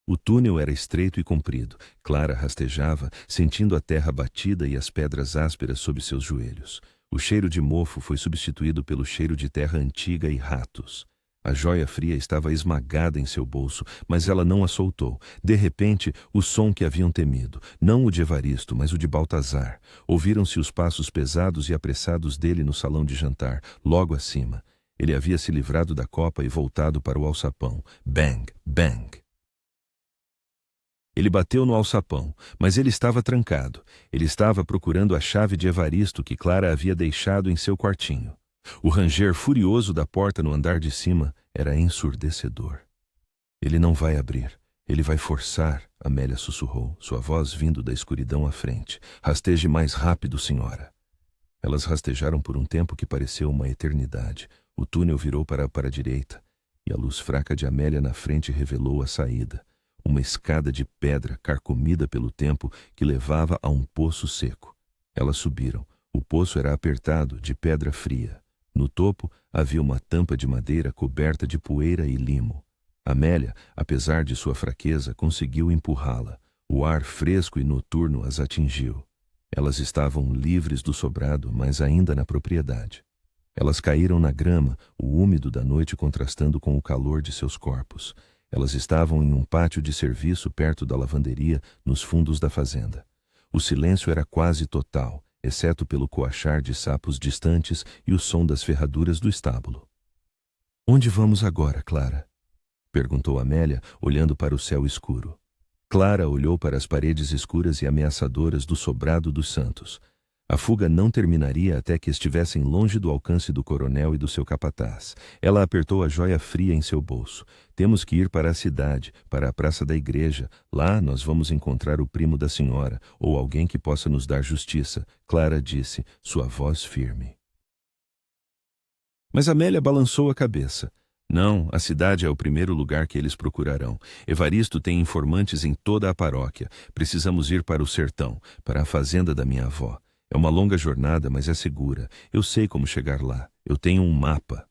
O túnel era estreito e comprido. Clara rastejava, sentindo a terra batida e as pedras ásperas sob seus joelhos. O cheiro de mofo foi substituído pelo cheiro de terra antiga e ratos. A joia fria estava esmagada em seu bolso, mas ela não a soltou. De repente, o som que haviam temido, não o de Evaristo, mas o de Baltazar. Ouviram-se os passos pesados e apressados dele no salão de jantar, logo acima. Ele havia se livrado da copa e voltado para o alçapão. Bang, bang. Ele bateu no alçapão, mas ele estava trancado. Ele estava procurando a chave de Evaristo que Clara havia deixado em seu quartinho. O ranger furioso da porta no andar de cima era ensurdecedor. Ele não vai abrir. Ele vai forçar, Amélia sussurrou, sua voz vindo da escuridão à frente. Rasteje mais rápido, senhora. Elas rastejaram por um tempo que pareceu uma eternidade. O túnel virou para a direita, e a luz fraca de Amélia na frente revelou a saída. Uma escada de pedra carcomida pelo tempo que levava a um poço seco. Elas subiram. O poço era apertado, de pedra fria. No topo havia uma tampa de madeira coberta de poeira e limo. Amélia, apesar de sua fraqueza, conseguiu empurrá-la. O ar fresco e noturno as atingiu. Elas estavam livres do sobrado, mas ainda na propriedade. Elas caíram na grama, o úmido da noite contrastando com o calor de seus corpos. Elas estavam em um pátio de serviço perto da lavanderia, nos fundos da fazenda. O silêncio era quase total, exceto pelo coachar de sapos distantes e o som das ferraduras do estábulo. "Onde vamos agora, Clara?" perguntou Amélia, olhando para o céu escuro. Clara olhou para as paredes escuras e ameaçadoras do sobrado dos Santos. A fuga não terminaria até que estivessem longe do alcance do coronel e do seu capataz. Ela apertou a joia fria em seu bolso. "Temos que ir para a cidade, para a praça da igreja. Lá nós vamos encontrar o primo da senhora, ou alguém que possa nos dar justiça", Clara disse, sua voz firme. Mas Amélia balançou a cabeça. "Não, a cidade é o primeiro lugar que eles procurarão. Evaristo tem informantes em toda a paróquia. Precisamos ir para o sertão, para a fazenda da minha avó. É uma longa jornada, mas é segura. Eu sei como chegar lá. Eu tenho um mapa."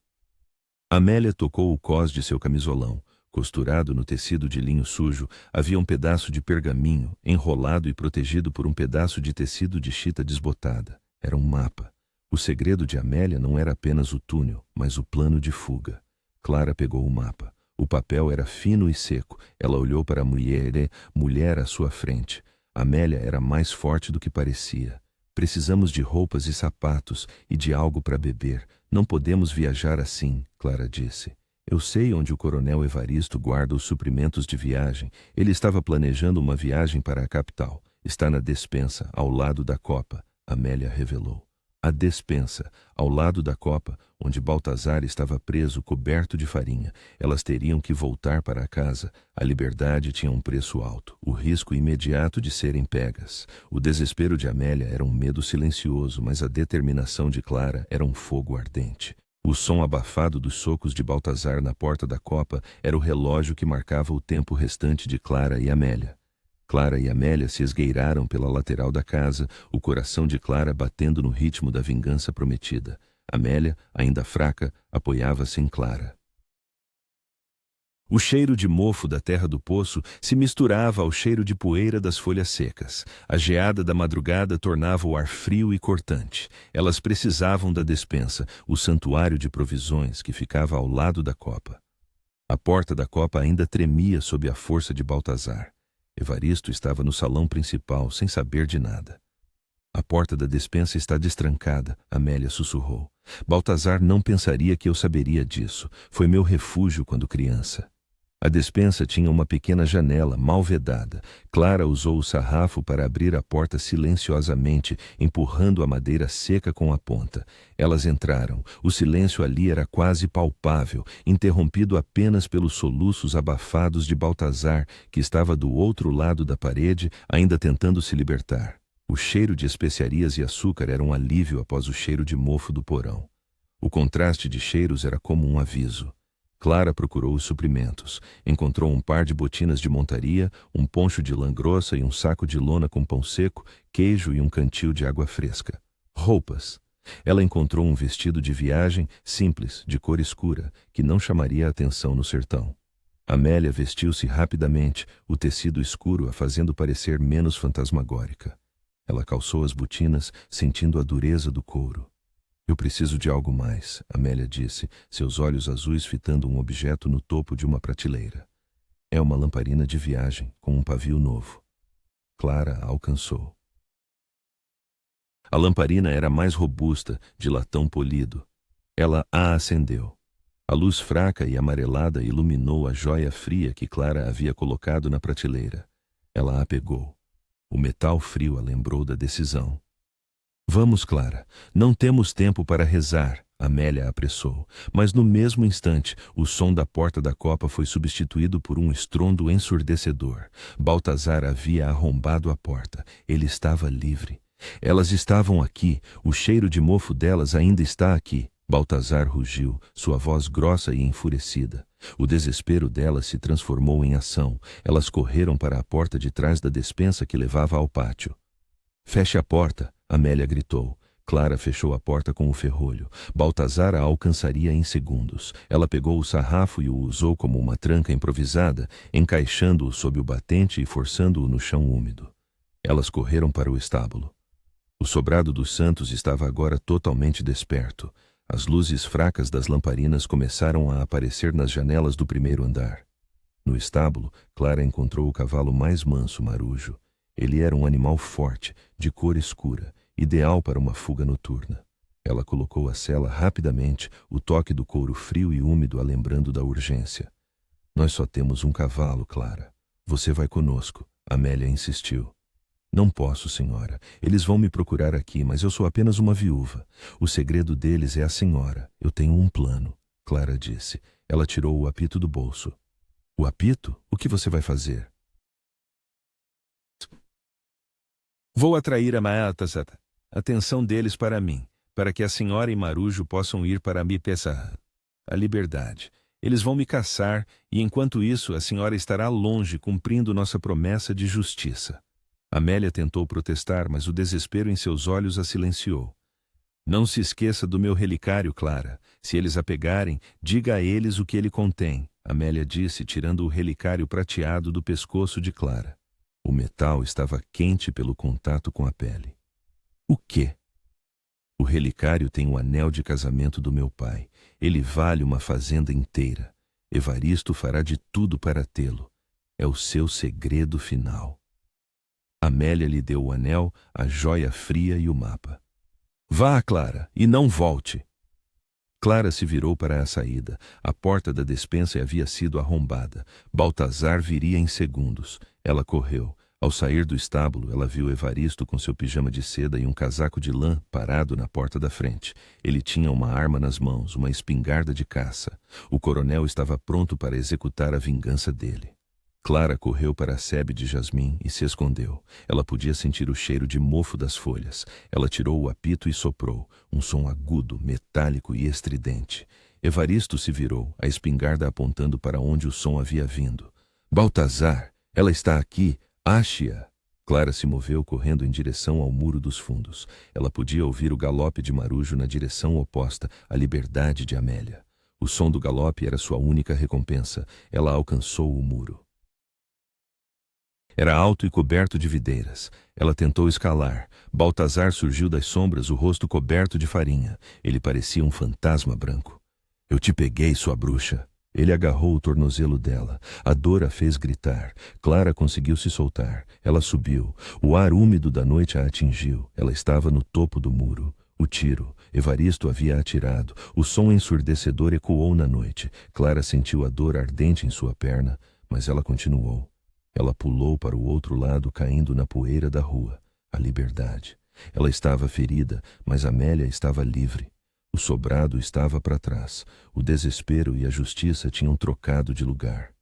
Amélia tocou o cós de seu camisolão. Costurado no tecido de linho sujo, havia um pedaço de pergaminho, enrolado e protegido por um pedaço de tecido de chita desbotada. Era um mapa. O segredo de Amélia não era apenas o túnel, mas o plano de fuga. Clara pegou o mapa. O papel era fino e seco. Ela olhou para a mulher à sua frente. Amélia era mais forte do que parecia. "Precisamos de roupas e sapatos e de algo para beber. Não podemos viajar assim", Clara disse. "Eu sei onde o coronel Evaristo guarda os suprimentos de viagem. Ele estava planejando uma viagem para a capital. Está na despensa, ao lado da copa", Amélia revelou. A despensa, ao lado da copa, onde Baltazar estava preso coberto de farinha. Elas teriam que voltar para casa. A liberdade tinha um preço alto, o risco imediato de serem pegas. O desespero de Amélia era um medo silencioso, mas a determinação de Clara era um fogo ardente. O som abafado dos socos de Baltazar na porta da copa era o relógio que marcava o tempo restante de Clara e Amélia. Clara e Amélia se esgueiraram pela lateral da casa, o coração de Clara batendo no ritmo da vingança prometida. Amélia, ainda fraca, apoiava-se em Clara. O cheiro de mofo da terra do poço se misturava ao cheiro de poeira das folhas secas. A geada da madrugada tornava o ar frio e cortante. Elas precisavam da despensa, o santuário de provisões que ficava ao lado da copa. A porta da copa ainda tremia sob a força de Baltazar. Evaristo estava no salão principal, sem saber de nada. "A porta da despensa está destrancada", Amélia sussurrou. "Baltazar não pensaria que eu saberia disso. Foi meu refúgio quando criança." A despensa tinha uma pequena janela mal vedada. Clara usou o sarrafo para abrir a porta silenciosamente, empurrando a madeira seca com a ponta. Elas entraram. O silêncio ali era quase palpável, interrompido apenas pelos soluços abafados de Baltazar, que estava do outro lado da parede, ainda tentando se libertar. O cheiro de especiarias e açúcar era um alívio após o cheiro de mofo do porão. O contraste de cheiros era como um aviso. Clara procurou os suprimentos. Encontrou um par de botinas de montaria, um poncho de lã grossa e um saco de lona com pão seco, queijo e um cantil de água fresca. Roupas. Ela encontrou um vestido de viagem, simples, de cor escura, que não chamaria a atenção no sertão. Amélia vestiu-se rapidamente, o tecido escuro a fazendo parecer menos fantasmagórica. Ela calçou as botinas, sentindo a dureza do couro. Eu preciso de algo mais, Amélia disse, seus olhos azuis fitando um objeto no topo de uma prateleira. É uma lamparina de viagem, com um pavio novo. Clara a alcançou. A lamparina era mais robusta, de latão polido. Ela a acendeu. A luz fraca e amarelada iluminou a joia fria que Clara havia colocado na prateleira. Ela a pegou. O metal frio a lembrou da decisão. Vamos, Clara. Não temos tempo para rezar, Amélia apressou. Mas no mesmo instante, o som da porta da copa foi substituído por um estrondo ensurdecedor. Baltazar havia arrombado a porta. Ele estava livre. Elas estavam aqui. O cheiro de mofo delas ainda está aqui. Baltazar rugiu, sua voz grossa e enfurecida. O desespero delas se transformou em ação. Elas correram para a porta de trás da despensa que levava ao pátio. Feche a porta, Amélia gritou. Clara fechou a porta com o ferrolho. Baltazar a alcançaria em segundos. Ela pegou o sarrafo e o usou como uma tranca improvisada, encaixando-o sob o batente e forçando-o no chão úmido. Elas correram para o estábulo. O sobrado dos Santos estava agora totalmente desperto. As luzes fracas das lamparinas começaram a aparecer nas janelas do primeiro andar. No estábulo, Clara encontrou o cavalo mais manso, Marujo. Ele era um animal forte, de cor escura, ideal para uma fuga noturna. Ela colocou a sela rapidamente, o toque do couro frio e úmido a lembrando da urgência. Nós só temos um cavalo, Clara. Você vai conosco, Amélia insistiu. Não posso, senhora. Eles vão me procurar aqui, mas eu sou apenas uma viúva. O segredo deles é a senhora. Eu tenho um plano, Clara disse. Ela tirou o apito do bolso. O apito? O que você vai fazer? Vou atrair a atenção deles para mim, para que a senhora e Marujo possam ir para me peçar a liberdade. Eles vão me caçar e, enquanto isso, a senhora estará longe cumprindo nossa promessa de justiça. Amélia tentou protestar, mas o desespero em seus olhos a silenciou. Não se esqueça do meu relicário, Clara. Se eles a pegarem, diga a eles o que ele contém, Amélia disse, tirando o relicário prateado do pescoço de Clara. O metal estava quente pelo contato com a pele. O quê? O relicário tem o anel de casamento do meu pai. Ele vale uma fazenda inteira. Evaristo fará de tudo para tê-lo. É o seu segredo final. Amélia lhe deu o anel, a joia fria e o mapa. Vá, Clara, e não volte. Clara se virou para a saída. A porta da despensa havia sido arrombada. Baltazar viria em segundos. Ela correu. Ao sair do estábulo, ela viu Evaristo com seu pijama de seda e um casaco de lã parado na porta da frente. Ele tinha uma arma nas mãos, uma espingarda de caça. O coronel estava pronto para executar a vingança dele. Clara correu para a sebe de jasmim e se escondeu. Ela podia sentir o cheiro de mofo das folhas. Ela tirou o apito e soprou, um som agudo, metálico e estridente. Evaristo se virou, a espingarda apontando para onde o som havia vindo. Baltazar, ela está aqui, ache-a! Clara se moveu correndo em direção ao muro dos fundos. Ela podia ouvir o galope de Marujo na direção oposta, a liberdade de Amélia. O som do galope era sua única recompensa. Ela alcançou o muro. Era alto e coberto de videiras. Ela tentou escalar. Baltazar surgiu das sombras, o rosto coberto de farinha. Ele parecia um fantasma branco. Eu te peguei, sua bruxa. Ele agarrou o tornozelo dela. A dor a fez gritar. Clara conseguiu se soltar. Ela subiu. O ar úmido da noite a atingiu. Ela estava no topo do muro. O tiro. Evaristo havia atirado. O som ensurdecedor ecoou na noite. Clara sentiu a dor ardente em sua perna, mas ela continuou. Ela pulou para o outro lado, caindo na poeira da rua. A liberdade. Ela estava ferida, mas Amélia estava livre. O sobrado estava para trás. O desespero e a justiça tinham trocado de lugar.